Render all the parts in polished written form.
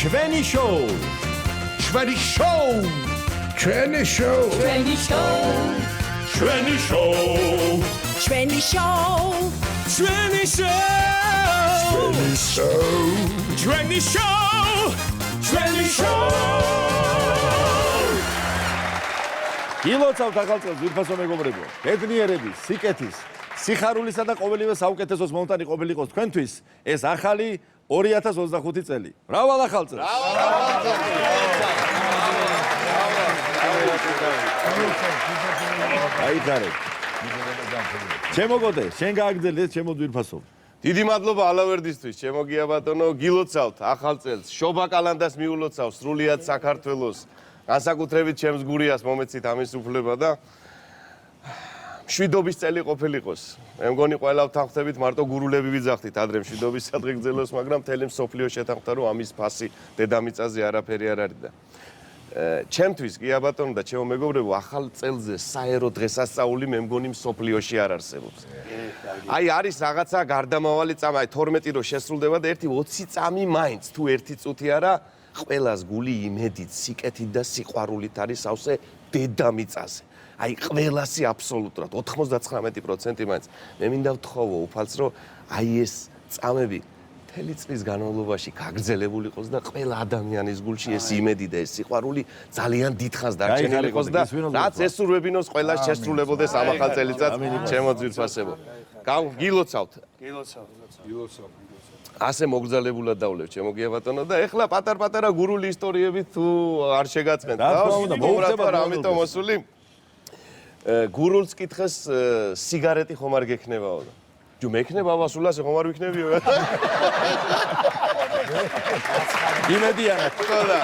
ჩვენი შოუ. ჩვენი შოუ. ჩვენი შოუ. ჩვენი შოუ. ჩვენი შოუ. ჩვენი შოუ. ჩვენი შოუ. ჩვენი შოუ. ჩვენი შოუ. გილოცავთ ახალ წელს ძვირფასო მეგობრებო. ბედნიერების, სიკეთის, სიხარულისა და ყოველივე საუკეთესოს მომტანი ყოფილიყოს თქვენთვის ეს ახალი 2025 წელი. მრავალ ახალ წელს. აიგარეთ. ჩემო გოდე, შენ გააგრძელეთ ჩემო ძვირფასო. დიდი მადლობა ალავერდისთვის, ჩემო გია ბატონო, გილოცავთ ახალ წელს. შობა კალანდას მიულოცავ სრულიად საქართველოს. განსაკუთრებით ჩემს გურიას მომეცით ამის უფლება და მშვიდობის წელი ყოფილიყოს. მე მგონი ყველა ვთანხმდებით, მარტო გურულები ვიძახდით ადრე მშვიდობის სადღე გძელოს, მაგრამ მთელი მსოფლიო შეთანხმდა, რომ ამის ფასი დედამიწაზე არაფერი არ არის და ჩემთვის გია ბატონო და ჩემო მეგობრებო, ახალ წელზე საერო დღესასწაული მე მგონი მსოფლიოში არ არსებობს. აი არის რაღაცა გარდამავალი წამი, აი 12 რო შესრულდება და ერთი 20 წამი მაინც თუ ერთი წუთი არა, ყველას გული იმედით, სიკეთით და სიყვარულით არის სავსე დედამიწაზე. აი ყველასი აბსოლუტურად 99% მაინც მე მინდა ვთხოვო უფალს რომ აი ეს წამები მთელი წლის განმავლობაში გაგრძელებული იყოს და ყველა ადამიანის გულში ეს იმედი და ეს სიყვარული ძალიან დიდხანს დარჩენილი იყოს და რაც ესურვებინოს ყველას შესრულებოდეს ამ ახალ წელიწადს ჩემო ძვირფასებო. გილოცავთ. ასე მოგზალებულად დავლევ ჩემო გია ბატონო და ეხლა პატარ-პატარა გურული ისტორიები თუ არ შეგაცხენთ და მოუწევთ ამიტომ მოსული გურულს კითხეს სიგარეტი ხომ არ გექნებაო და ჯო მექნება ვასულას ხომ არ ვიქნებიო იმედიანა თქოდა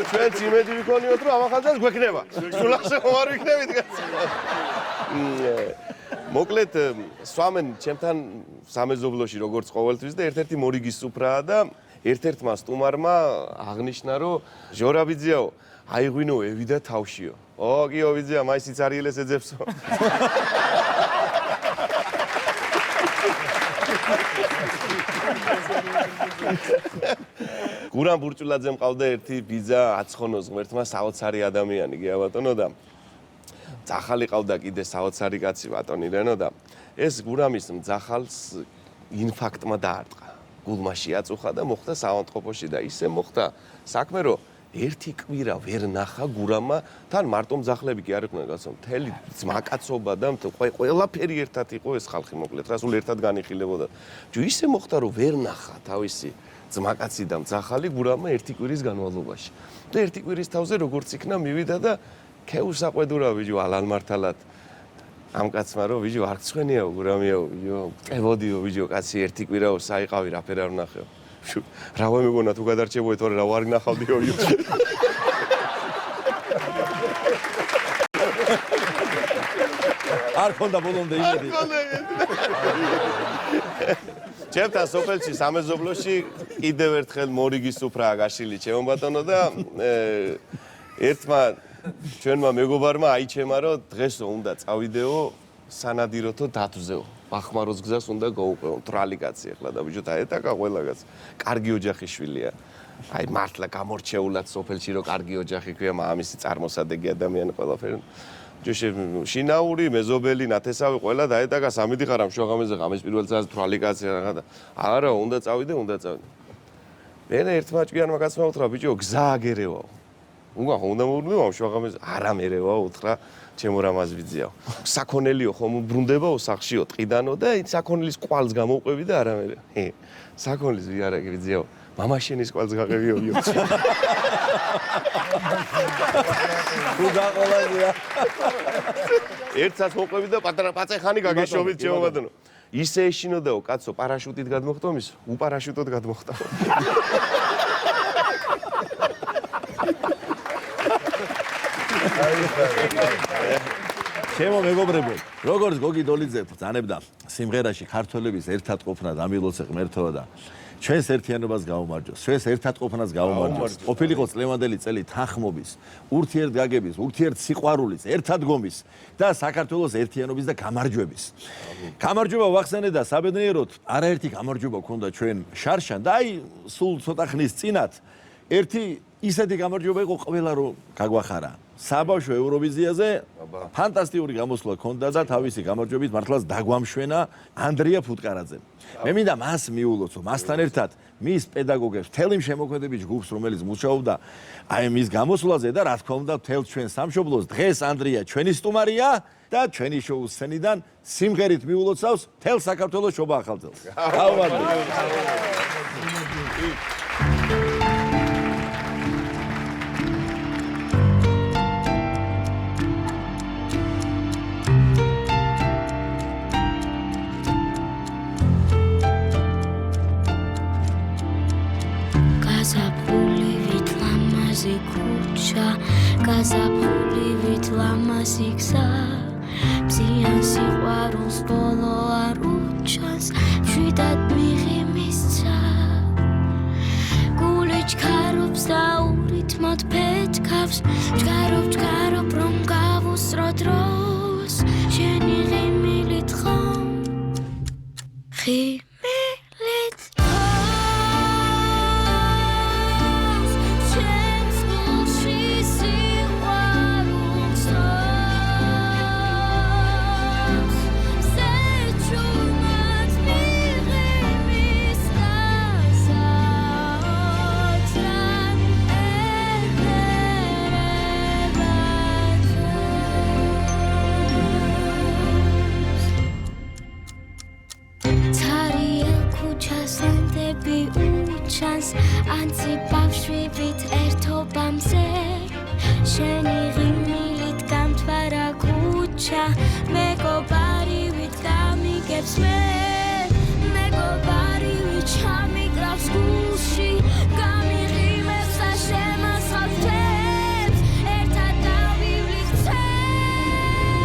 ჩვენც იმედი ვიქონიოთ რომ ამ ახალწელს გვექნება სულას ხომ არ ვიქნებით მოკლედ სვამენ ჩემთან სამეზობლოში როგორც ყოველთვის და ერთ-ერთი მორიგის სუფრაა და ერთ-ერთმა სტუმარმა აღნიშნა რომ ჟორაბიძეო აიღვინო ევიდა თავშიო. ო კი ოვიძია მაინც იცარიელეს ეძებსო. გურამ ბურჭულაძემ ყავდა ერთი ბიძა აცხონოს ღმერთმა საოცარი ადამიანი გია ბატონო და ძახალი ყავდა კიდე საოცარი კაცი ბატონი რენო და ეს გურამის მძახალს ინფარქტმა დაარტყა. გულმა შეაწუხა და მოხდა საავადმყოფოში და ისე მოხდა საქმე რომ ერთი კვირა ვერ ნახა გურამა თან მარტო მძახლები კი არ იყვნენ კაცო მთელი ძმაკაცობა და ყველაფერი ერთად იყო ეს ხალხი მოკლედ რა სულ ერთად განიხილებოდა ჯო ისე მოხდა რომ ვერ ნახა თავისი ძმაკაცი და მძახალი გურამა ერთი კვირის განმავლობაში და ერთი კვირის თავზე როგორც იქნა მივიდა და ქეუსაყვედურა ვიჯო ალალმართალად ამ კაცმა რომ ვიჯო არ გცხვენიაო გურამიაო ვიჯო წევოდიო ვიჯო კაცი ერთი კვირაო საიყავი რაფერ არ ვნახეო რა ვემეგონა თუ გადარჩებოდი თორე რა ვარ ნახავდიო არ ქონდა ბოლომდე იმედი ჩემთან სოფელში სამეზობლოში კიდევ ერთხელ მორიგის სუფრაა გაშლილი ჩემო ბატონო და ერთმა ჩვენმა მეგობარმა აიჩემა რომ დღესო უნდა წავიდეო სანადიროთო დათვზეო ბახმაროს გზას უნდა გაუყეო თრალი კაცი ახლა და ბიჭო დაეტაკა ყველა კაცი კარგი ოჯახის შვილია აი მართლა გამორჩეულად სოფელში რომ კარგი ოჯახი ქვია მამისი წარმოსადეგი ადამიანი ყველაფერი ჯოშე შინაური მეზობელი ნათესავი ყველა დაეტაკა სამიდიხარ ამ შუაღამეზე ღამის პირველ წელს თრალი კაცი რაღაცა და არა უნდა წავიდე მე ერთმა ჭკვიანმა კაცმა უთხრა ბიჭო გზა აგერევაო უნდა მოვდივარ ამ შუაღამეზე არა მერევაო უთხრა ჩემო რამაზ ვიძიაო საქონელიო ხომ ბრუნდებაო სახშიო ტყიდანო და საქონელის კვალს გამოვყვევი და არა მე საქონელის ვიარა ვიძიაო მამაშენის კვალს გაყევიო თუ გაყოლაზია ერთსაც მოყვევი და პატარა პაწეხანი გაგეშობით ჩემო ბატონო ისე ეშინოდაო კაცო პარაშუტით გადმოხტომის უპარაშუტოდ გადმოხტა ჩემო მეგობრებო, როგორც გოგი დოლიძე ბრძანებდა სიმღერაში ქართველების ერთად ყოფნა დამილოცე ღმერთო და ჩვენს ერთიანობას გაუმარჯოს, ჩვენს ერთად ყოფნას გაუმარჯოს. ყოფილიყო წლევანდელი წელი თანხმობის, ურთიერთგაგების, ურთიერთსიყვარულის, ერთადგომის და საქართველოს ერთიანობის და გამარჯვების. გამარჯვება ვახსენე და საბედნიეროდ არაერთი გამარჯვება ქონდა ჩვენ შარშან და აი სულ ცოტა ხნის წინათ ერთი ისეთი გამარჯვება იყო ყველა რომ გაგვახარა. საბავშვო ევროვიზიაზე ფანტასტიკური გამოსვლა ჰქონდა და თავისი გამარჯვებით მართლაც დაგვამშვენა ანდრია ფუტკარაძემ. მე მინდა მას მიულოცო, მასთან ერთად მის პედაგოგებს, მთელი შემოქმედების ჯგუფს, რომელიც მუშაობდა აი მის გამოსვლაზე და რა თქმა უნდა მთელ ჩვენ სამშობლოს. დღეს ანდრია ჩვენი სტუმარია და ჩვენი შოუს სცენიდან სიმღერით მიულოცავს მთელ საქართველოს შობა ახალწელს. გავმარჯობ. გაზაფხულივით ლამაზი გზა მზიან სიყვარულს ბოლო არ უჩანს მშვიდად მიღიმისცა გული ჩქარობს და ურითმოდ ფეთქავს ჩქარობ რომ გავუსრო დროს შენი ღიმილით ხომ ღიმილით ანცი ბავშვივით ერთობამზე შენი ღიმილით გამთვარა ქუჩა მეგობარივით გამიგებს მეგობარივით ჩამიგრავს გულში გამიღიმებს და შემასხავს თვებს ერთად დავივლიხ წელს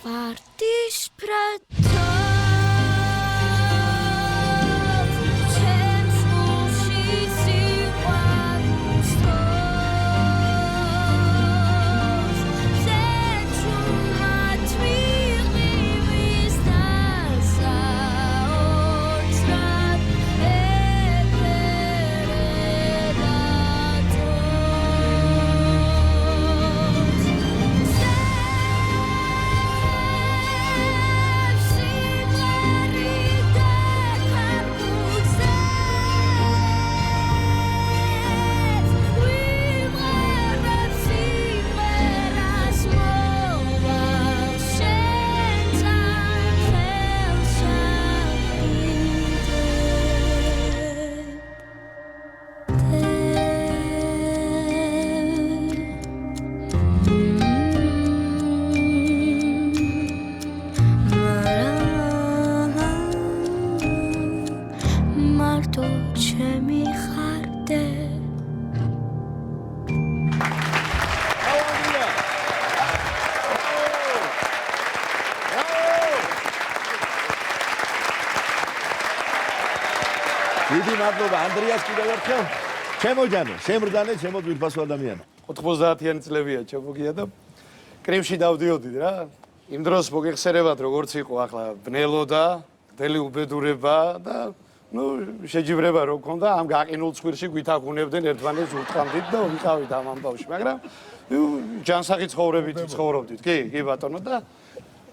ვარდისფრად დიდი მადლობა ანდრიას კიდევ ერთხელ. შემოჯანე, შემრდანე, შემოძვირფასო ადამიანი. 90-იანი წლებია ჩამოგია და კრიმში დავდიოდი რა. იმ დროს მოგეხსენებათ როგორც იყო ახლა ბნელოდა, დელი უბედურება და შეჯიბრება რო ქონდა ამ გაყინულ ცხვირში გვითაგუნებდნენ ერთმანეთს უტყამდით და ვიყავით ამ ამბავში, მაგრამ ჯანსაღი ცხოვრებით ცხოვრობდით. კი ბატონო და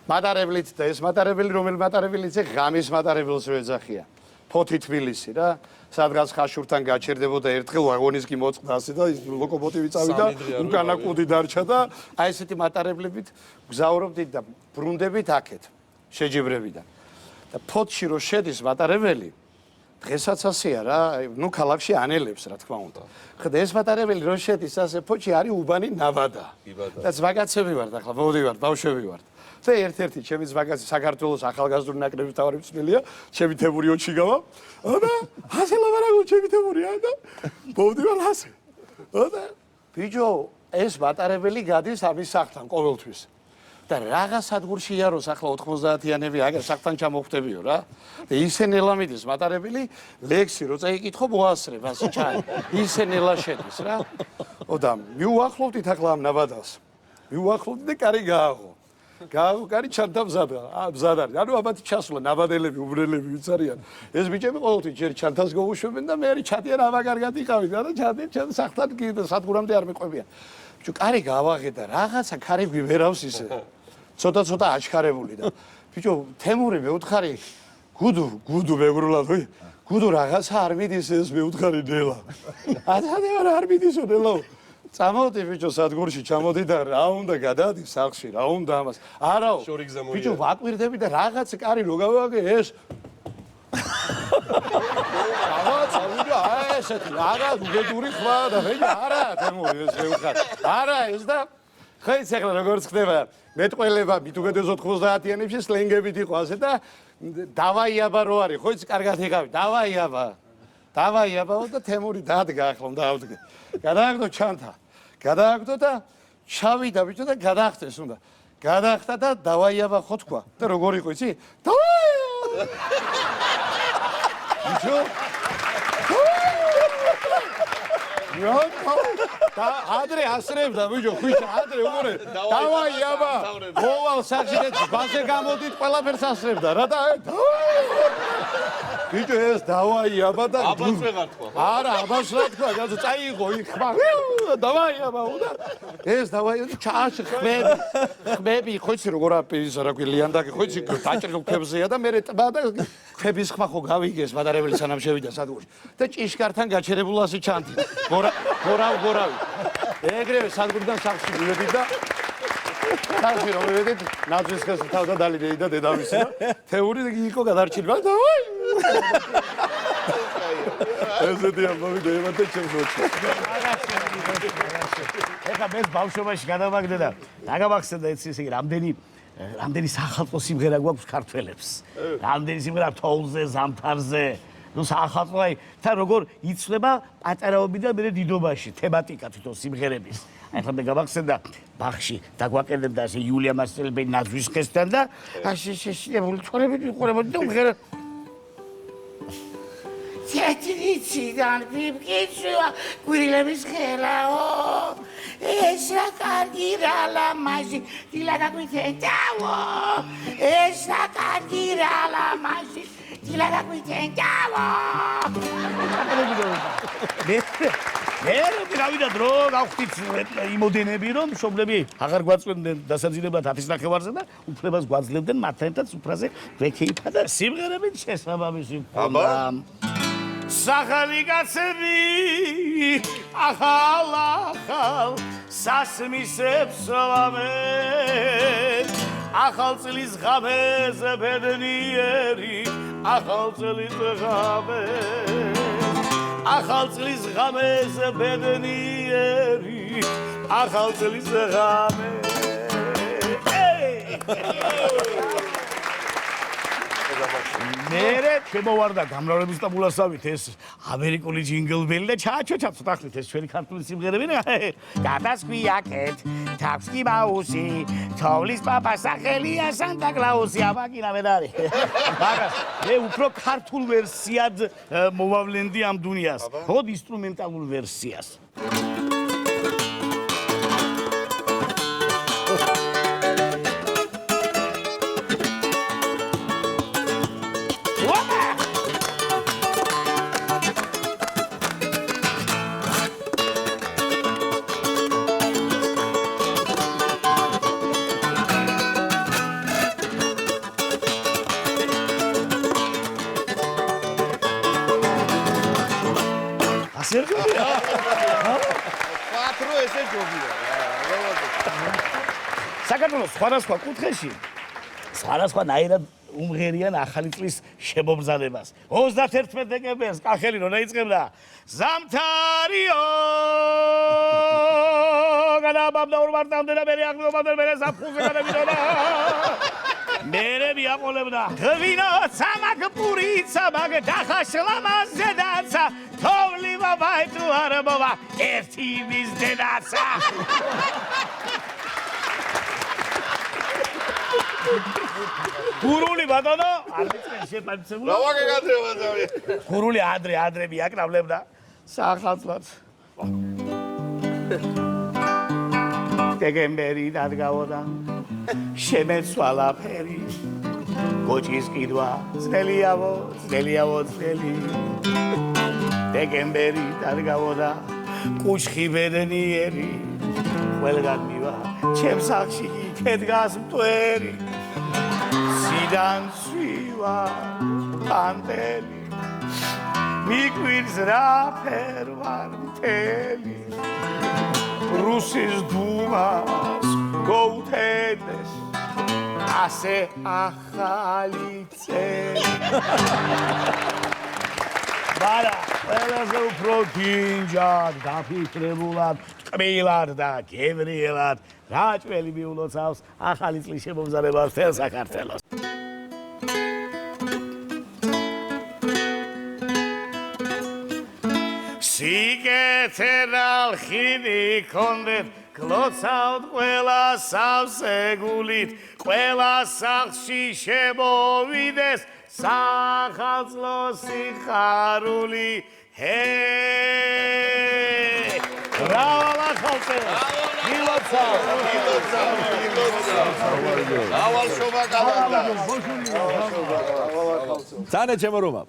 მატარებლით და ეს მატარებელი რომელი მატარებელიც ღამის მატარებელს რო ეძახიან. ფოთი თბილისი რა, სადღაც ხაშურთან გაჩერდებოდა ერთხელ ვაგონის კი მოწყდა ასე და ის ლოკომოტივი წავიდა, უკანა კუდი დარჩა და აი ესეთი მატარებლებით გზავრობდით და ბრუნდებით აქეთ, შეჯიბრებიდან. და ფოთში რო შედის მატარებელი, დღესაც ასეა რა, ქალაქში ანელებს რა თქმა უნდა. ხოდა ეს მატარებელი რო შედის ასე ფოთში არის უბანი ნავადა. და ზვაგაცები ვართ ახლა, მოვდივართ, ბავშვები ვართ. და ერთ-ერთი ჩემი ზვაგაცი საქართველოს ახალგაზრდული ნაკრების მთავარი მსმელია, ჩემი თემური ოჩიგავა. და ასე ლაპარაკობ ჩემი თემურია და მოვდივარ ასე. და ბიჭო, ეს მატარებელი გადის ამის სახლთან ყოველთვის. და რაღაც სადგურში იაროს ახლა 90-იანები აგერ სახლთან ჩამოხვდებიო რა. და ისე ნელა მიდის მატარებელი, ლექსი რო წაიკითხო მოასწრებ ასე ჩაი. ისე ნელა შედის რა. და მიუახლოვდით ახლა ამ ნაბადას. მიუახლოვდით და კარი გააღო. კარი ჩანდა მზად არის. ანუ ამათ ჩასვლა ნაბადელები, უბრელები ვინც არიან. ეს ბიჭები ყოველთვის ჯერ ჩანთას გოუშვებენ და მე ჩადიან ამაგარგად იყავით და ჩადიან სახთან კიდე სადგურამდე არ მეყვებიან. ბიჭო, კარი გავაღე და რაღაცა კარი ვერავს ისე. ცოტა აჩქარებული და ბიჭო, თემური მეუთხარი გუდუ მეგრულად გუდუ რაღაცა არ მიდის ეს მეუთხარი ნელა. არ მიდის ნელა. წამოდი ბიჭო სადგურში ჩამოდი და რა უნდა გადადი სახლში რა უნდა ამას არაო ბიჭო ვაკვირდები და რაღაც კარი რო გავაგე ეს რაღაც ვიდეო ესეთი რაღაც უგედური ხმა და ვეჯა არა თემური ეს ვეუხარ არა ეს და ხეიც ახლა როგორც ხდება მეტყველება მithugedes 90-იანებში სლენგებით იყო ასე და დავაიაბა რო არის ხო იცი კარგად იღავი დავაიაბაო და თემური დადგა ახლა უნდა ავდგე გადააგდო ჩანთა გადააგდო და ჩავიდა ბიჭო და გადაახტეს უნდა გადაახტა და დავაიაბა ხო თქვა და როგორ იყო იცი ბიჭო და ადრე ასრებდა ბიჭო ხვიჩა ადრე უყურე დავაიაბა მოვალ სახში და ბაზე გამოდით ყველაფერს ასრებდა რა და ბიჭო ეს დავაიაბა და აბას ვეღარ თქვა არა აბას რა თქვა გაზო წაიღო იქ ხმა დავაიაბა უნდა ეს დავაიაბა ჩაში ხმები ხო იცი როგორ აპერის რა ქვია ლიანდაკი ხო იცი დაჭრილ ქვებზეა და მე ტბა და ქვების ხმა ხო გავიგეს მადარებელი სანამ შევიდა სადგურში და ჭიშკართან გაჩერებულასი ჩანთი გორავი ეგრევე სადგურიდან სახლში მივედი და სახლში რომ მივედით ნაძვის ხელს თავდადალი და დედამისი თეური იყო გადარჩილება დავაი ესეთი ამბავი დაემატა ჩემს ოჩში ეხა მე ბავშვობაში გადავაგდე და დაგავახსენდა ისე რამდენი სახალხო სიმღერა გვაქვს ქართველებს რამდენი სიმღერა თოვლზე ზამთარზე ну სახალხოი და როგორ იცვლება პატარაობიდან მე დიდობაში თემატიკა თვითონ სიმღერების ახლა მე გავახსენდა ბახში დაგვაყენებდა ასე იულია მასწავლებელი ნაძვის ხესთან და ასე შეშლებული ცხოვრებით ვიყურებოდი და უმღერა თეთრიციდან ფიფკიცვა გვირილების ხელაო ეს რა კარგი რა ლამაზი დილა გაგვითენდაო ეს რა კარგი რა ლამაზი დილა გაგვითენდაო მე რავიდა დრო გავხდით იმოდენები რომ მშობლები აღარ გვაწვენდნენ დასაძინებლად 10 ნახევარზე და უფლებას გვაძლევდნენ მათთანაც უფრაზე ვექეიფა და სიმღერებით შესაბამისი მქონდა სახალი კაცები ახალ სასმისებს ლამენ ახალ წლის ღამეზე ბედნიერი ახალ წლის ღამე ახალ წლის ღამეზე ბედნიერი ახალ წლის ღამე მერე შემოვარდა გამრავლების ტაბულასავით ეს ამერიკული ჯინგლბელი და ჩააჩოჩა ცოტახლით ეს ჩვენი ქართული სიმღერები გადასკვიაკეთ თაფსკი მაუსი თოვლის პაპა სახელია სანტა კლაუსი აბაკინა ვერ არის მაგას მე უფრო ქართულ ვერსიად მოვავლენდი ამ დუნიას ხოდ ინსტრუმენტალურ ვერსიას საქართველოს სხვადასხვა კუთხეში სხვადასხვანაირად უმღერიან ახალი წლის შემომზადებას 31 დეკემბერს კახელი რო დაიწყებდა ზამთარიო გადაბამდა ორმარტამდე და მერე აღდგომამდე მერე საფხულზე გადავიდოდა მერე მიაყოლებდა ღვინო ცამაგ პურიცა მაგ დახაშლამაზე დაცა თოვლი ბაბაი თუ არ მოვა ერთი მის დედაცა გურული ბატონო არ მიწენ შეპარცებული რა ვაგეგადრევა ძავი გურული ადრე მიაკრავლებდა სახალხოდ დეკემბერი დადგავოდა შემეცვალა ფერი გოჭის კიდვა ძნელიავო ძნელი დეკემბერი დადგავოდა კუჩხი ბედნიერი ყველგან მივა ჩემს სახლში ქედგას მტვერი სიდან სვივა პანტელი მიგვირს რა ფერ ვარ მთელი რუსის დუმას გოუთენდეს ასე ახალი წელი ბარა ყველაზე უფრო დინჯად დაფიქრებულად ტკბილად და გებრიელად რაჭველი მიულოცავს ახალი წლის შემომზადებას მთელ საქართველოს სიკეთე რალხინი კონდეთ გლოცავთ ყველა სავსეგულით ყველა სახლში შემოვიდეს სახალხო სიხარული რავალახალწე ავალშობა კალანდა ძანე ჩემო რომა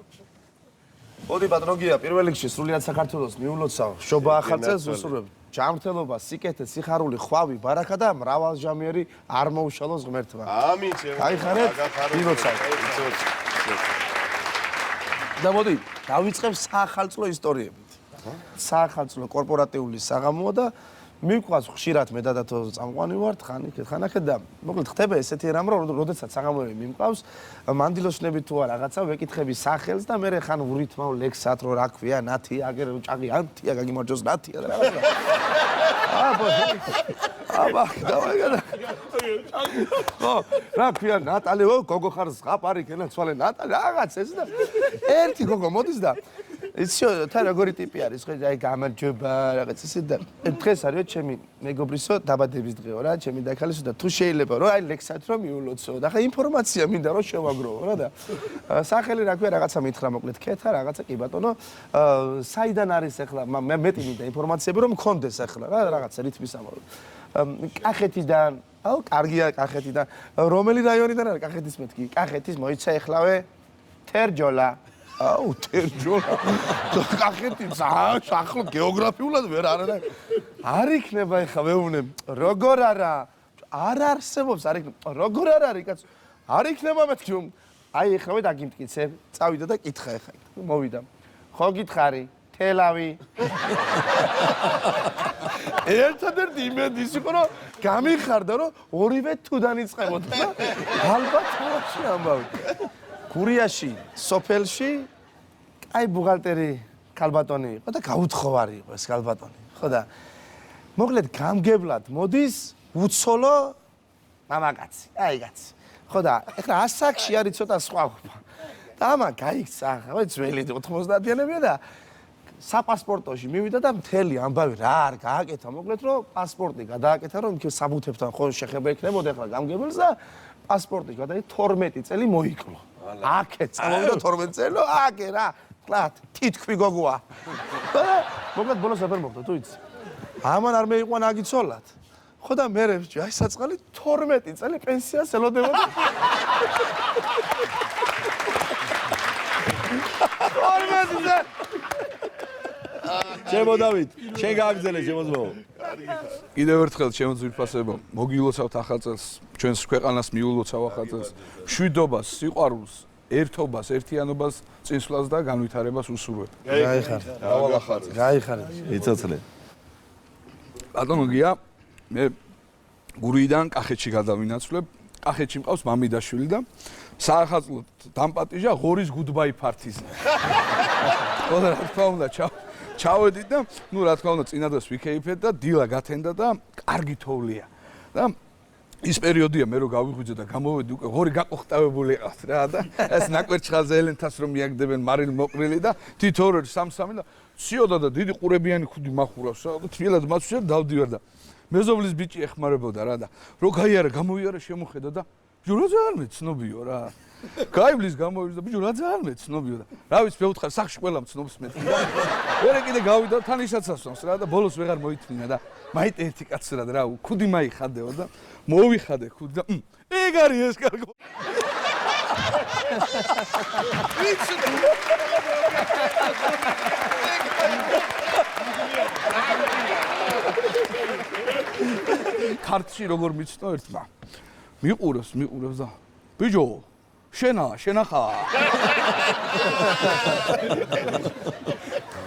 ოდი პატროგია პირველ რიგში სრულიად საქართველოს მიულოცავ შობა ახალწელს უსურვებ ჯანმრთელობა სიკეთე სიხარული ხვავი ბარაკა და მრავალჟამიერი არ მოუშალოს ღმერთმა ამინ ჩემო გაიხარეთ მიულოცავ და მოდი დავიწყებ საახალწლო ისტორიებით საახალწლო კორპორატიული საღამოა და მივყვას ხშირად მე დადათო წამყვანი ვარ ხანახეთ და მოკლედ ხდება ესეთი რამ რომ როდესაც საღამოები მიმყავს მანდილოსნები თუ არა რაღაცა ვეკითხები სახელს და მე ხან ვრითმავ ლექსად რომ რა ქვია ნათი აგერ ჭაღი ანთია გაგიმარჯოს ნათია და რაღაცა აბა დავაგადა ხო რა ქვია ნატალი გოგო ხარ ზღაპარი კენა ცვალე ნატალი რაღაც ეს და ერთი გოგო მოდის და იცი თა როგორი ტიპი არის ხო აი გამარჯობა რაღაც ისე და დღეს არისო ჩემი მეგობრისო დაბადების დღეო რა ჩემი დაქალისო და თუ შეიძლება რომ აი ლექსად რომ მიულოცო და ხა ინფორმაცია მინდა რომ შევაგროვო რა და სახელი რა ქვია რაღაცა მითხრა მოკლედ ქეთა რაღაცა კი ბატონო საიდან არის ახლა მეტი მინდა ინფორმაციები რომ მქონდეს ახლა რა რაღაცა რითმის ამორო კახეთიდან აუ კარგია კახეთიდან რომელი რაიონიდან არის კახეთის მეთქი კახეთის მოიცა ეხლავე თერჯოლა აუ თერჯოლა კახეთი ახლო გეოგრაფიულად ვერ არა არ იქნება ეხა ვეუბნე როგორ არა არ არსებობს არ იქნება როგორ არ არის კაც არ იქნება მეთქი აი ეხლა დაგიმტკიცე წავიდა და კითხა ეხა მოვიდა ხო გითხარი თელავი ერთადერთი იმედი იყო რომ გამიხარდა რომ ორივე თუ დაიწყებოდა და ალბათ თავში ამბავი გურიაში სოფელში აი ბუღალტერი ქალბატონი იყო და გაუთხოვარი იყო ეს ქალბატონი ხო და მოკლედ გამგებლად მოდის უცოლო მამაკაცი აი კაცი ხო და ეხლა ასაკში არის ცოტა სხვაობა და ამა გაიქცა ხო ძველი 90-იანებია და საპასპორტოში მივიდა და მთელი ამბავი რა არ გააკეთა მოკლედ რომ პასპორტი გადააკეთა რომ იქ საბუთებთან ხო შეხება იქნებოდა ეხლა გამგებელს და პასპორტი გადაი 12 წელი მოიკლო აკე წამოვიდა 12 წელი აკე რა კლათ თითქვი გოგოა მოკლედ ბოლოს აფერ მოხდა თუ იცი ამან არ მეიყვანა აგიცოლად ხო და მე აი საწყალი 12 წელი პენსიას ელოდებოდა 12 წელი ჩემო დავით შენ გააგზელე ჩემო ზმაო კიდევ ერთხელ ჩემო ძვირფასებო მოგილოცავთ ახალწელს ჩვენს ქვეყანას მიულოცავ ახალწელს მშვიდობას სიყვარულს ერთობას ერთიანობას წინსვლას და განვითარებას უსურვებ გაიხარეთ დავალ ახალწელს გაიხარეთ იცოცხლე ბატონო გია მე გურიიდან კახეთში გადავინაცვლებ კახეთში მყავს მამიდაშვილი და საახალწლოდ დამპატიჟა ღორის გუდბაი ფართიზი ხო და რა თქმა უნდა ჩავედით და ნუ რა თქმა უნდა წინადას ვიქეიფეთ და დილა გათენდა და კარგი თოვლია და ის პერიოდია მე რო გავიღვიძე და გამოვედი უკვე ღორი გაყოხტავებული ყავთ რა და ეს ნაკვერჩხალზე ელენთას რომ მიაგდებენ მარილ მოყრილი და თითო ორი სამსამი და ციოდა და დიდი ყურებიანი ხუდი მახურავს რა და თბილად მაცვიერ დავდივარ და მეზობლის ბიჭი ეხმარებოდა რა და რო გაიარა გამოვიარა შემოხედა და ჯურა ძალიან მეცნობიო რა გაივლის გამოვიდა ბიჭო რა ძალიან მეცნობიოდა. რა ვიცი მე უთხარ სახში ყველა მცნობს მე. ვერე კიდე გავიდა თან ისაც ასვამს რა და ბოლოს ვეღარ მოითმინა და მაით ერთი კაცს რა და რა ქუდი მაიხადეო და მოვიხადე ქუდი და ეგ არის ეს კარგო. ქართში როგორ მიცნო ერთმა მიყურებს და ბიჭო შენა ხა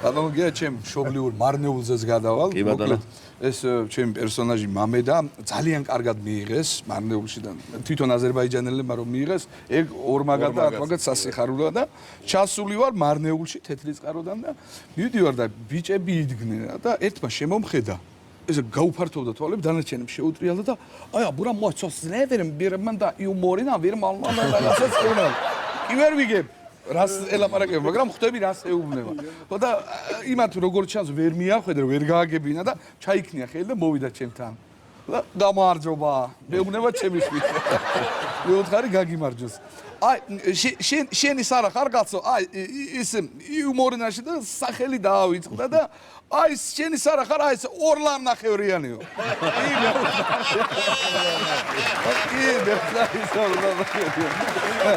ბატონო გია ჩემ მშობლიურ მარნეულზეც გადავალ მოკლედ ეს ჩემი პერსონაჟი მამე და ძალიან კარგად მიიღეს მარნეულში და თვითონ აზერბაიჯანელებმა რომ მიიღეს ეგ ორმაგად და ათმაგად სასიხარულოა და ჩასული ვარ მარნეულში თეთრი წყაროდან და მივდივარ და ბიჭები იდგნენ და ერთმა შემომხედა ეს გაუფართოვდა თვალები დანარჩენებს შეუტრიალდა და აი ბურა მოწოს ნევერემ ბირმან და იუმორინა ვირმალმა და რასაც ეუბნება კი ვერ ვიგებ რას ელაპარაკებ მაგრამ ხვდები რას ეუბნება ხო და იმათ როგორ ჩანს ვერ მიახვედრე ვერ გააგებინა და ჩაიქნია ხელი და მოვიდა ჩემთან და გამარჯობა მეუბნება ჩემი შვილი მე უთხარი გაგიმარჯოს აი შენი სარა ხარ კაცო აი ის იუმორინაში და სახელი დაავიწყდა და აი შენი სარა ხარ აი ეს ორლამ ნახევრიანიო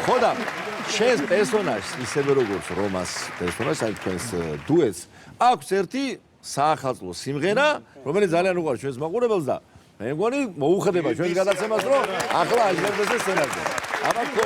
ხოდა შენს პერსონაჟს ისევე როგორც რომას პერსონაჟს აი თქვენს დუეტს აქვს ერთი საახალწლო სიმღერა რომელიც ძალიან უყვარს ჩვენს მაყურებელს და მე მგონი მოუხდება ჩვენს გადაცემას რომ ახლა აჟღერდეს ეს სცენარზე აბა ხო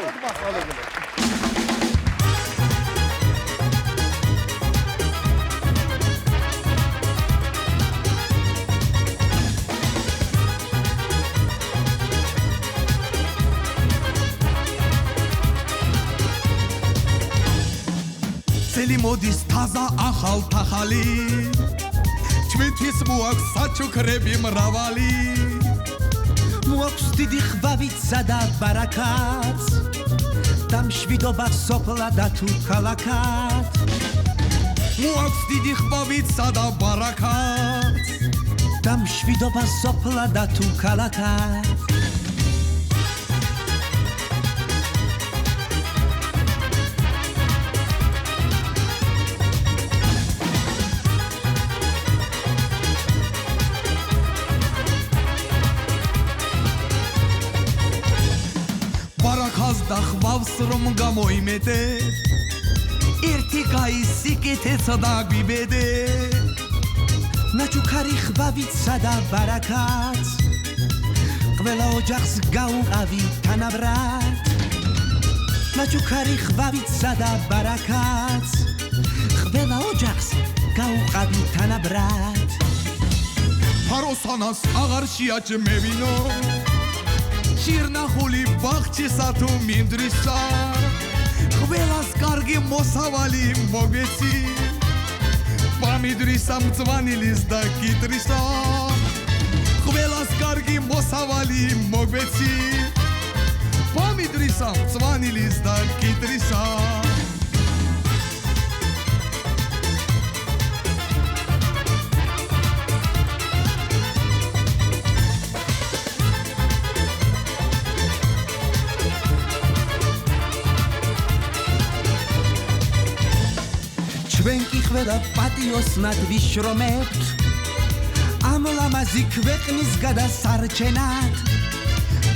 წელი მოდის თაზა ახალ თახალი ჩვენთვის მოაქვს საჩუქრები მრავალი მოაქვს დიდი ხვავიცა და ბარაკაც და მშვიდობა სოფლა და თუ ქალაქად მოაქვს დიდი ხვავიცა და ბარაკაც და მშვიდობა სოფლა და თუ ქალაქად და ხვავს რომ გამოიმეტე ერთი გაისიკეთეცა და გვიბედე ნაჩუქარი ხვავიცა და ბარაკაც ყველა ოჯახს გაუყავი თანაბრად ნაჩუქარი ხვავიცა და ბარაკაც ყველა ოჯახს გაუყავი თანაბრად ფაროსანას აღარ შეაჩმევინო ჭირნახული ბაღჩისა თუ მინდრისა ყველას კარგი მოსავალი მოგეცი პამიდრისა მწვანილის და კიტრისა ყველას კარგი მოსავალი მოგეცი პამიდრისა მწვანილის და კიტრისა ჩვენ კი ყველა პატიოსნად ვიშრომებთ ამ ლამაზი ქვეყნის გადასარჩენად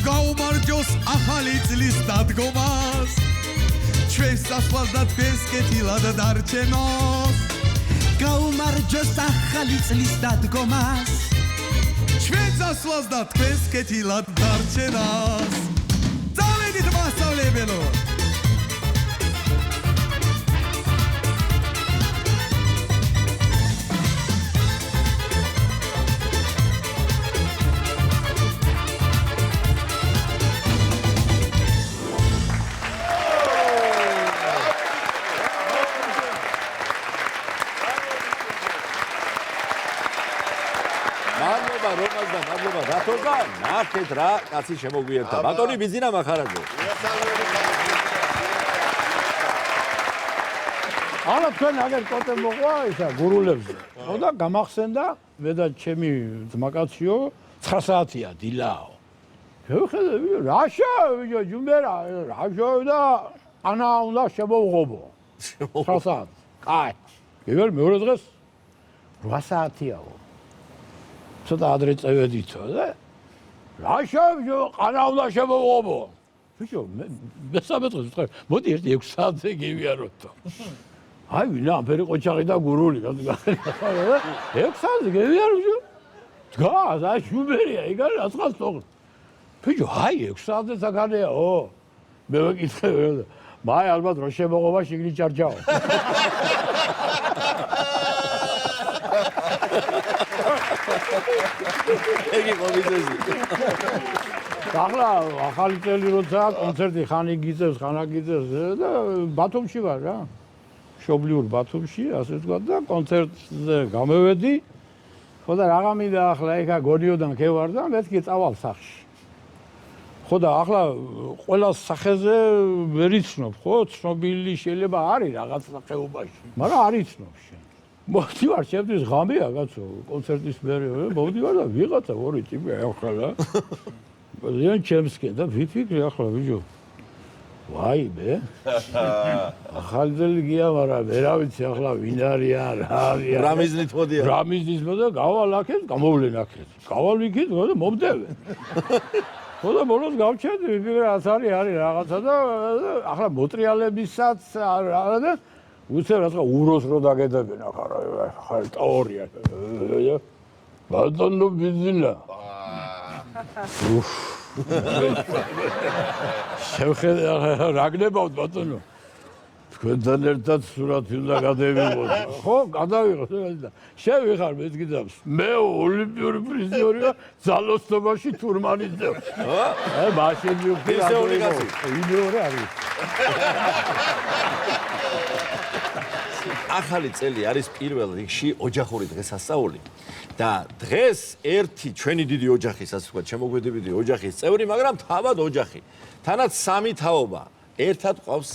გაუმარჯოს ახალი წლის დადგომას ჩვენს სასვლას და თქვენს კეთილად დარჩენას გაუმარჯოს ახალი წლის დადგომას ჩვენს სასვლას და თქვენს კეთილად დარჩენას წავედით მასწავლებელო ნახეთ რა კაცი შემოგვიერთა ბატონი ბიზინა მახარაძე ალა თქვენ აგერ კოტე მოყვა ისა გურულებზე ხო და გამახსენდა მე და ჩემი ძმაკაციო 9 საათია დილაო შევხედე რა შევიდე ჯუმბერა რა შევიდა ანა უნდა შემოვღობო 9 საათი კაი გიგერ მეორე დღეს 8 საათიაო ცოტა ადრე წევედითო და რა შევიდე ანა უნდა შემოვღობო ბიჭო მესამე დღეს ვთქვა მოდი ერთი 6 საათზე გივიაროთო აი ვინა ამფერი ყოჩაღი და გურული 6 საათზე გივიარო დგა და შუბერია იგა რაცხას თող ბიჭო აი 6 საათზე საგანეაო მე ვეკითხე მაი ალბათ რო შემოღობა შიგნით ჭარჭაო ეგი მომიზეზი ახლა ახალი წელი როცა კონცერტი ხანი გიწევს ხანა გიწევს და ბათუმში ვარ რა მშობლიურ ბათუმში ასე ვთქვა და კონცერტზე გამევედი ხო და რაღა მინდა ახლა ეხა გონიოდან ქევარ და მეთქი წავალ სახში ხო და ახლა ყველა სახეზე ვერ იცნობ ხო ცნობილი შეიძლება არის რაღაც სახეობაში მაგრამ არ იცნობ შენ მოდი ვარ ჩემთვის ღამეა კაცო კონცერტის მერე მოდი ვარ და ვიღაცა ორი ტიპი ახლა ზიან ჩემსკენ და ვიფიქრე ახლა ბიჭო ვაიმე ახალი ძელი გია მაგრამ ვერა ვიცი ახლა ვინ არიან რა არიან რა მიზნით მოდიან რა მიზნით მოდიან გავალ აქეთ გამოვლენ აქეთ გავალ ვიქით და მომდევენ ხო და ბოლოს გავჩერდი ვიფიქრე რაც არის რაღაცა და ახლა მოტრიალებისაც არა და უცებ რაღაცა უროს რო დაგედებენ ახლა ტაორია ბატონო ბიზინა შევხედე რა გნებავთ ბატონო თქვენთან ერთად სურათი უნდა გადავიღოთ ხო გადავიღოთ და შევიხარ მეც გიძავს მე ოლიმპიური პრიზიორია ძალოსნობაში თურმანის დევს მაშინ ვიქი ინორი არის ახალი წელი არის პირველ რიგში ოჯახური დღესასწაული და დღეს ერთი ჩვენი დიდი ოჯახის ასე ვთქვათ შემოგვედებიდი ოჯახის წევრი მაგრამ თავად ოჯახი თანაც სამი თაობა ერთად ყავს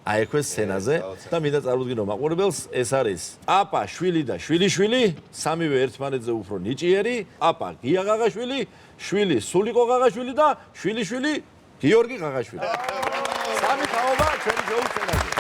აექვე სცენაზე და მინდა წარმოვიდგინო მაყურებელს ეს არის პაპა შვილი და შვილიშვილი სამივე ერთმანეთზე უფრო ნიჭიერი პაპა გია ღაღაშვილი შვილი სულიკო ღაღაშვილი და შვილიშვილი გიორგი ღაღაშვილი სამი თაობა ჩვენი შოუს სცენაზე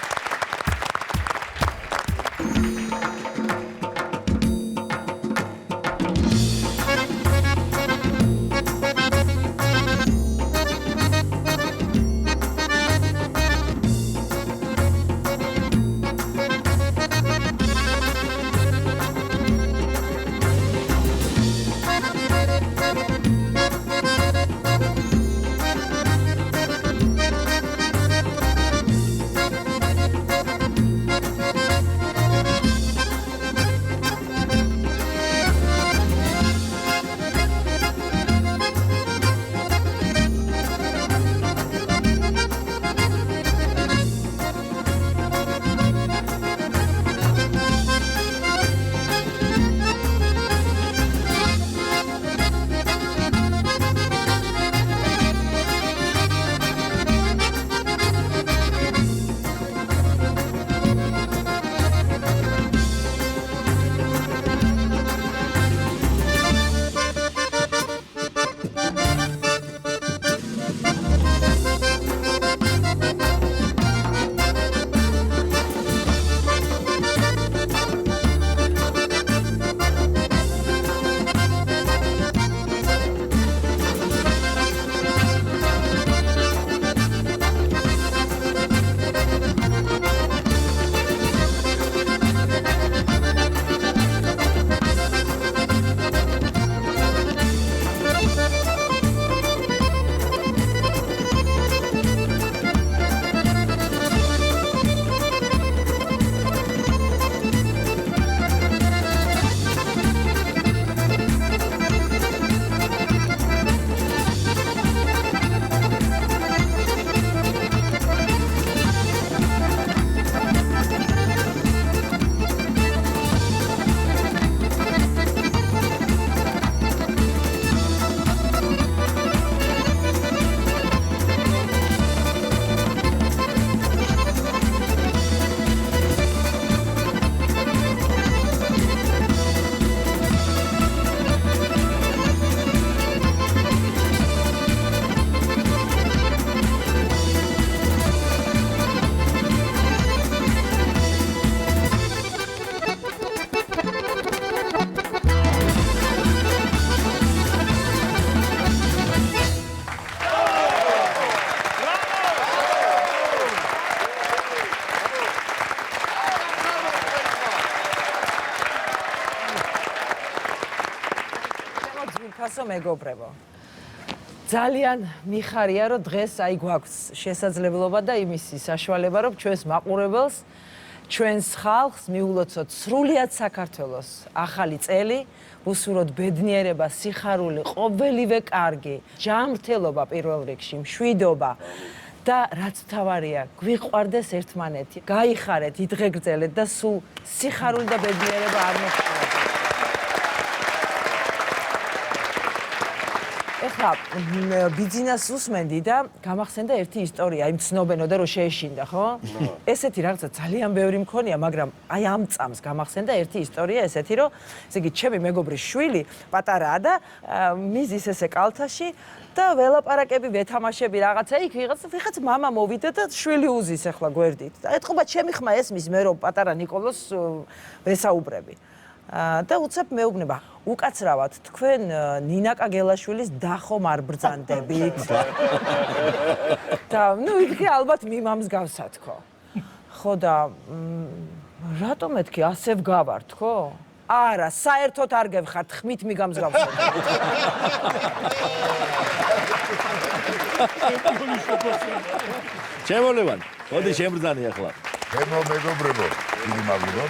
ახალგაზრდასო მეგობრებო. ძალიან მიხარია, რომ დღეს აი გვაქვს შესაძლებლობა და იმისი საშუალება, რომ ჩვენს მაყურებელს, ჩვენს ხალხს მიულოცოთ სრულიად საქართველოს ახალი წელი, უსურვოთ ბედნიერება, სიხარული, ყოველივე კარგი, ჯანმრთელობა პირველ რიგში, მშვიდობა და რაც მთავარია, გვიყვარდეს ერთმანეთი, გაიხარეთ, იდღეგრძელეთ და სულ სიხარული და ბედნიერება არ მოგხსნათ. ეხლა ბიძინას უსმენდი და გამახსენდა ერთი ისტორია, იმ ცნობენოდა რომ შეეშინდა, ხო? ესეთი რაღაცა ძალიან ბევრი მქონია, მაგრამ აი ამ წამს გამახსენდა ერთი ისტორია ესეთი, რომ ესე იგი ჩემი მეგობრის შვილი პატარაა და მიზის ესე კალთაში და ველაპარაკები, ვეთამაშები რაღაცა იქ ვიღაც მამა მოვიდა და შვილი უზის ახლა გვერდით. და ეთყობა ჩემი ხმა ესმის მე რომ პატარა ნიკოლოს ვესაუბრები. და უცებ მეუბნება, უკაცრავად თქვენ ნინაკა გელაშვილის დახომ არ ბრძანდებით. და ნუ იგივე ალბათ მიმამს გავსად ხო. ხო და რატო მეთქი ასე ვგავართ ხო? არა, საერთოდ არ გევხართ, ხმით მიგამსგავსეთ. ჩემო ლევან, მოდი შემბრძანი ახლა. ჩემო მეგობრებო, დიდი მადლობა.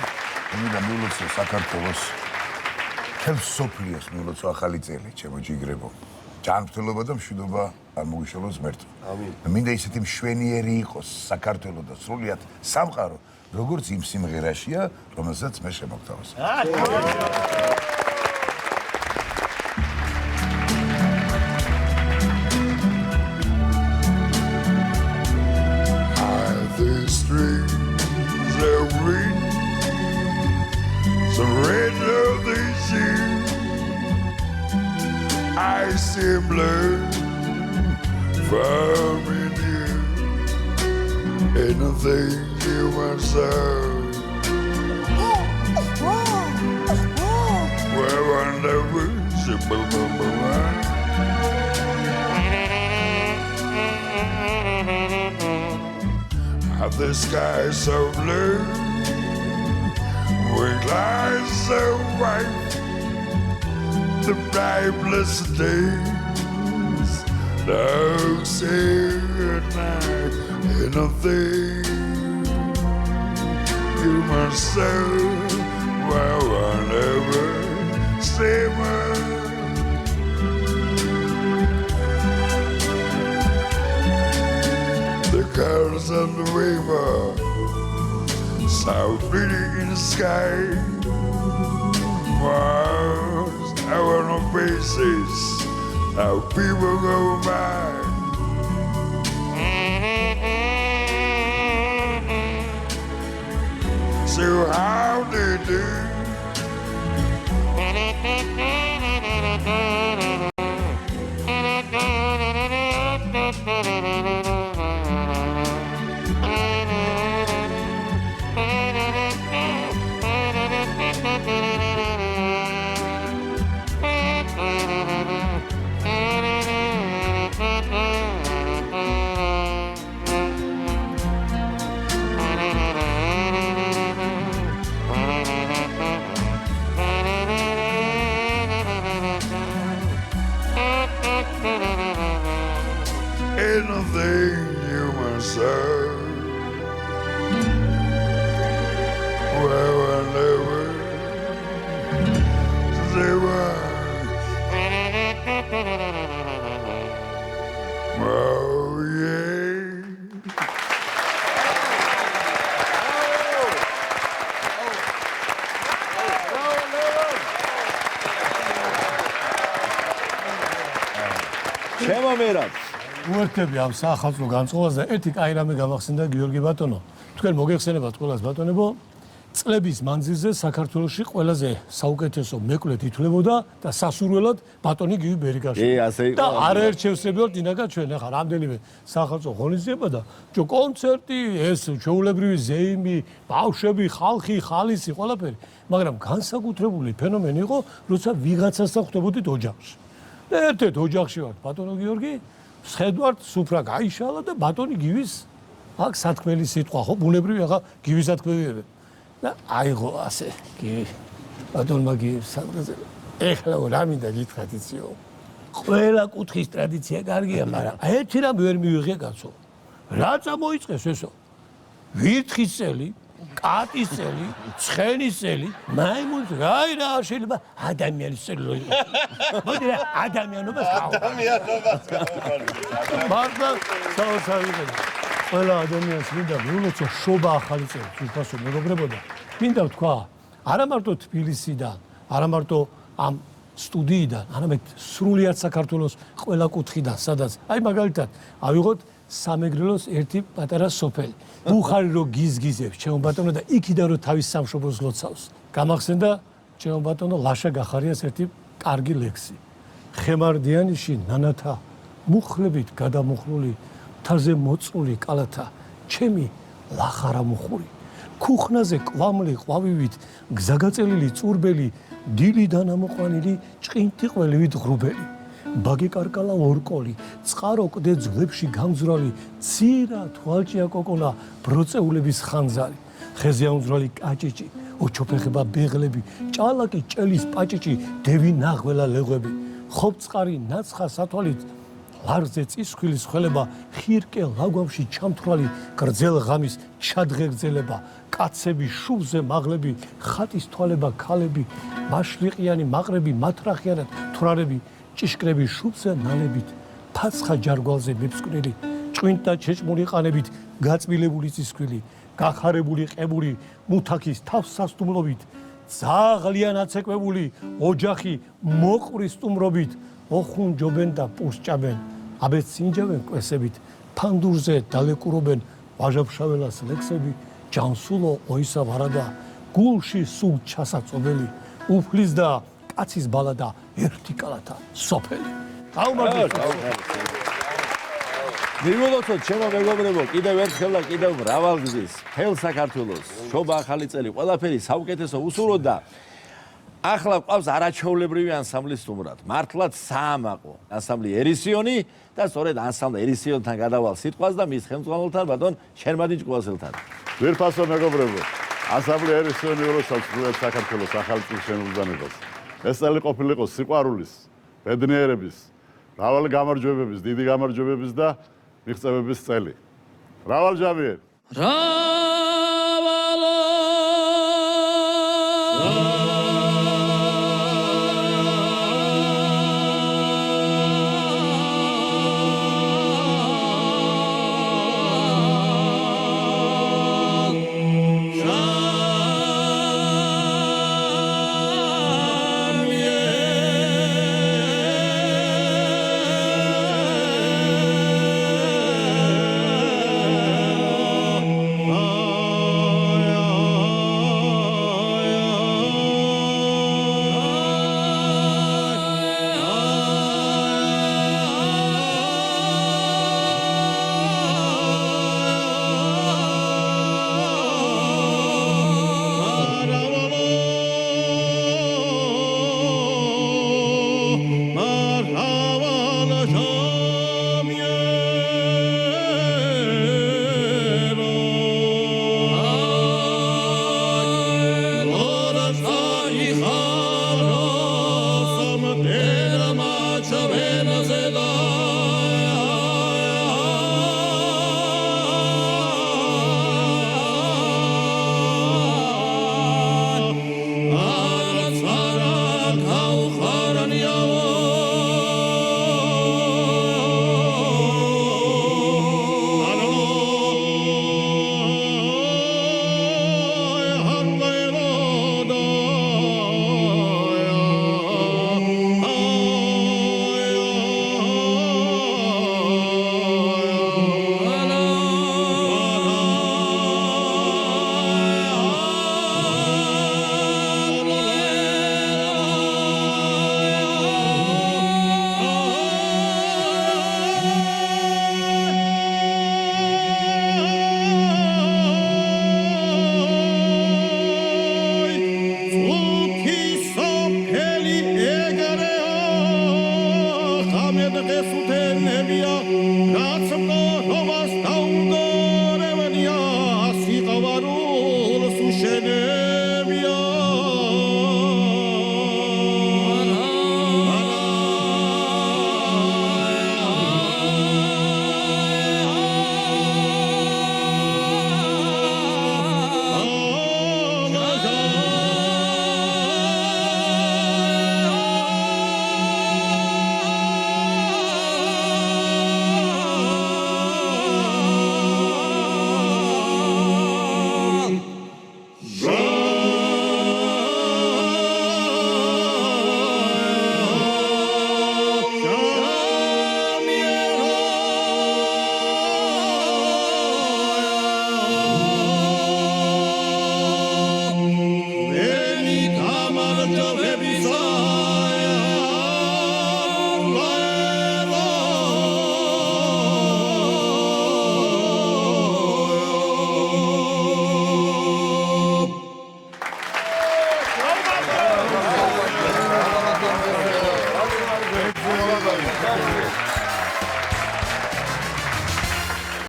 მინდა მიულოცო საქართველოს თემს სოფლიოს მიულოცო ახალი წელი, ჩემო ჯიგრებო. ჯანმრთელობა და მშვიდობა არ მოგიშალოს ღმერთო. ამინ. მინდა ისეთი მშვენიერი იყოს საქართველო და სრულიად სამყარო, როგორც იმ სიმღერაშია, რომელსაც მე შემოგთავაზე. The red of the sea, I see blue from in you, anything you want so. Where I never see the sky so blue. With eyes so white, the bright blessed days, dark sacred night, anything you must say, well, I'll never say the colors of the river. So pretty in the sky, was our no faces, how people go by. So how they do? Anything you must say, well, I never say why. Oh, yeah. ჩემო მერაბ უერთდები ამ საახალწლო განწყობას და ერთი კაი რამე გამახსენდა გიორგი ბატონო. თქვენ მოგეხსენებათ ყველას ბატონებო, წლების მანძილზე საქართველოში ყველაზე საუკეთესო მეკლედ ითვლებოდა და სასურველად ბატონი გივი ბერიკაშვილი. ასე იყო. და არაერთ შევსებებთ ინაგა ჩვენ ახლა რამდენიმე საახალწლო ღონისძიება და ჯო კონცერტი, ეს ჩვეულებრივი ზეიმი, ბავშვები, ხალხი, ხალისი, ყველაფერი, მაგრამ განსაკუთრებული ფენომენი იყო, როცა ვიღაცასთან ხვდებოდით ოჯახში. და ერთ-ერთ ოჯახში ვართ ბატონო გიორგი, სხედვართ, სუფრა გაიშალა და ბატონი გივის აქ სათქმელი სიტყვა, ხო, ბუნებრივი ახლა გივის სათქმევიებია. და აიღო ასე გივი ბატონმა გივის სადღეზე. ეხლა რა მინდა გითხრათ იციო? ყველა კუთხის ტრადიცია კარგია, მაგრამ ერთი რამ ვერ მივიღე კაცო. რა წამოიწყეს ესო? ვირთხის წელი, კატის წელი, ცხენის წელი, მაიმუნის, რა შეიძლება ადამიანის წელი რო იყოს. მოდი რა ადამიანობას მართლა საოცარია. ყველა ადამიანს მინდა მიულოცო შობა ახალი წელი, თვითონ მეგობრებო და მინდა ვთქვა, არა მარტო თბილისიდან, არა მარტო ამ სტუდიიდან, არამედ სრულიად საქართველოს ყველა კუთხიდან, სადაც აი მაგალითად ავიღოთ სამეგრელოს ერთი პატარა სოფელი. უხარი რო გიზგიზებს ჩემო ბატონო და იქიდან რო თავის სამშობლოს ლოცავს. გამახსენდა ჩემო ბატონო ლაშა გახარიას ერთი კარგი ლექსი. ხემარდიანიში ნანათა მუხლებით გადამუხლული თაზე მოწული კალათა ჩემი ლახარა მუხური. ქუხნაზე კვამლი ყვავივით გზაგაწელილი წურბელი დილიდან ამოყვანილი ჭყინტი ყველივით ღრუბელი. ბაგი კარკალა ორკოლი, წყარო კლდე ძვლებში გამძვრალი, ცირა თვალჭია კოკონა, ბროწეულების ხანძარი, ხეზე ამძვრალი კაჭიჭი, ოჩოფეხება ბეღლები, ჭალაკი ჭელის პაჭიჭი, დევი ნაღველა ლეღვები, ხობწყარი ნაცხა სათვალით, ლარზე წისქვილის ხელება, ხირკე ლაგვამში ჩამთვრალი, გრძელ ღამის ჩადღეგრძელება, კაცები შუბზე მაღლები, ხატის თვალება ქალები, მაშლიყიანი მაყრები, მათრახიანად თვრარები, ჭიშკრები შუბზე ნალებით, ფაცხა ჯარგვალზე მიფსკვნელი, ჭვინტა ჩეჭმული ყანებით, გაწმილებული წისქვილი, გახარებული ყებული, მუთაქის თავს სასტუმრობით, ძაღლიან აცეკვებული, ოჯახი მოყრის სტუმრობით, ოხუნჯობენ და პურსჭაბენ, აბეც სინჯავენ კვესებით, ფანდურზე დალეკურობენ, ვაჟაბშაველას ლექსები, ჯანსულო ოისა ვარადა, გულში სულ ჩასაწობელი, უფლის და კაცის ბალა და ერთი კალათა სოფელი. მივულოცოთ ჩემო მეგობრებო, კიდევ ერთხელ და კიდევ მრავალგზის მთელ საქართველოს შობა ახალი წელი ყველაფერი საუკეთესო უსურვოთ და ახლა ყავს არაჩვეულებრივი ანსამბლის სტუმრად. მართლაც საამაყო ანსამბლი ერისიონი და სწორედ ანსამბლ ერისიონთან გადავალ სიტყვას და მის ხელმძღვანელთან ბატონ შერმადინ ჭკუასელთან. ვირფასო მეგობრებო, ანსამბლი ერისიონი ულოცავს სრულიად საქართველოს ახალი წლის შემოგვიძანებას. ეს წელი ყოფილიყო სიყვარულის, ბედნიერების, მრავალი გამარჯვებების, დიდი გამარჯვებების და მიღწევების წელი. მრავალჯამიერი.